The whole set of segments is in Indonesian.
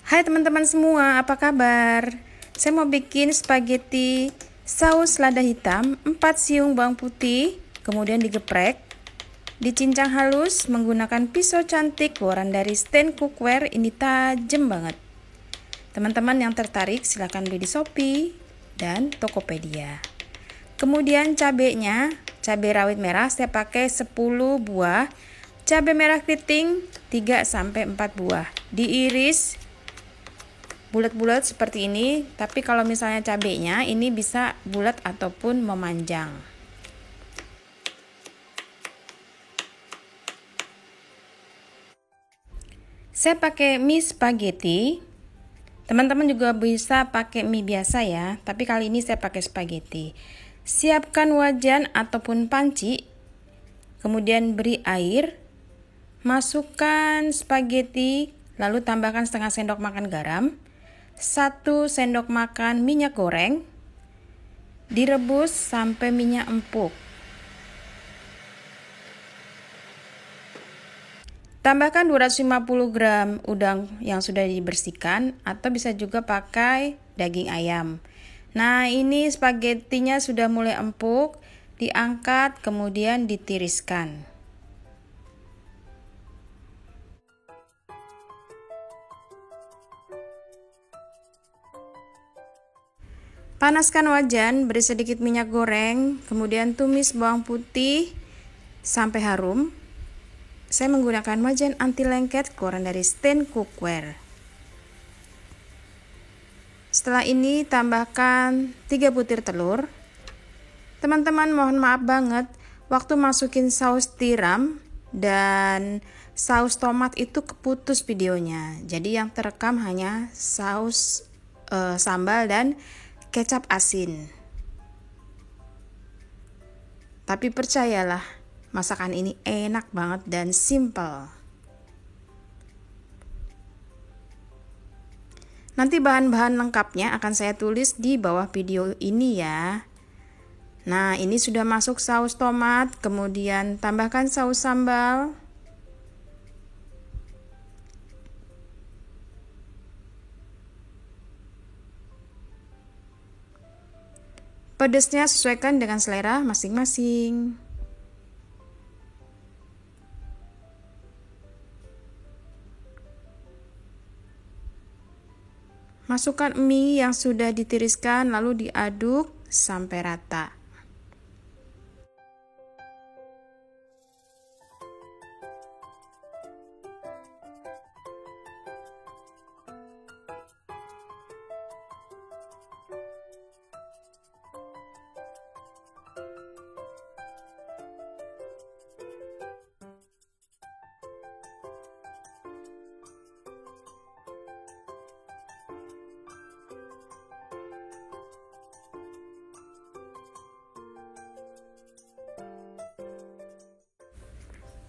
Hai teman-teman semua, apa kabar? Saya mau bikin spaghetti saus lada hitam, 4 siung bawang putih, kemudian digeprek, dicincang halus menggunakan pisau cantik keluaran dari stand cookware, ini tajam banget. Teman-teman yang tertarik silahkan beli di Shopee dan Tokopedia. Kemudian cabenya, cabai rawit merah saya pakai 10 buah, cabai merah keriting 3-4 buah, diiris bulat-bulat seperti ini, tapi kalau misalnya cabenya ini bisa bulat ataupun memanjang. Saya pakai mie spaghetti. Teman-teman juga bisa pakai mie biasa ya, tapi kali ini saya pakai spaghetti. Siapkan wajan ataupun panci, kemudian beri air, masukkan spaghetti, lalu tambahkan setengah sendok makan garam, 1 sendok makan minyak goreng, direbus sampai minyak empuk. Tambahkan 250 gram udang yang sudah dibersihkan atau bisa juga pakai daging ayam. Nah, ini spagettinya sudah mulai empuk, diangkat kemudian ditiriskan. Panaskan wajan, beri sedikit minyak goreng, kemudian tumis bawang putih sampai harum. Saya menggunakan wajan anti lengket keluaran dari stand cookware. Setelah ini tambahkan 3 butir telur. Teman-teman mohon maaf banget, waktu masukin saus tiram dan saus tomat itu keputus videonya. Jadi yang terekam hanya saus sambal dan kecap asin. Tapi percayalah, masakan ini enak banget dan simple. Nanti bahan-bahan lengkapnya akan saya tulis di bawah video ini ya. Nah, ini sudah masuk saus tomat, kemudian tambahkan saus sambal. Pedasnya sesuaikan dengan selera masing-masing. Masukkan mie yang sudah ditiriskan lalu diaduk sampai rata.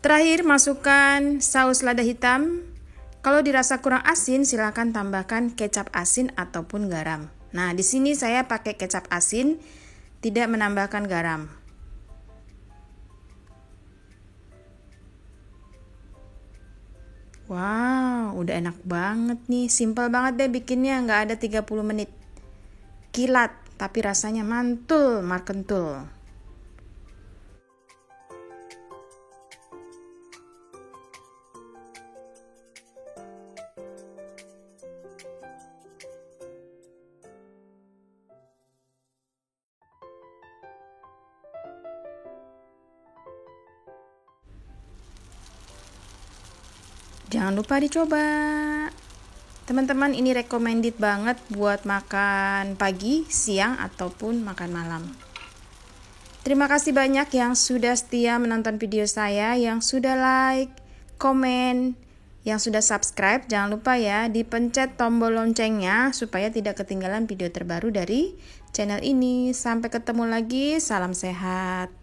Terakhir masukkan saus lada hitam. Kalau dirasa kurang asin silakan tambahkan kecap asin ataupun garam. Nah, di sini saya pakai kecap asin, tidak menambahkan garam. Wow, udah enak banget nih. Simple banget deh bikinnya, nggak ada 30 menit. Kilat, tapi rasanya mantul, markentul. Jangan lupa dicoba. Teman-teman, ini recommended banget buat makan pagi, siang, ataupun makan malam. Terima kasih banyak yang sudah setia menonton video saya, yang sudah like, komen, yang sudah subscribe. Jangan lupa ya, dipencet tombol loncengnya supaya tidak ketinggalan video terbaru dari channel ini. Sampai ketemu lagi, salam sehat.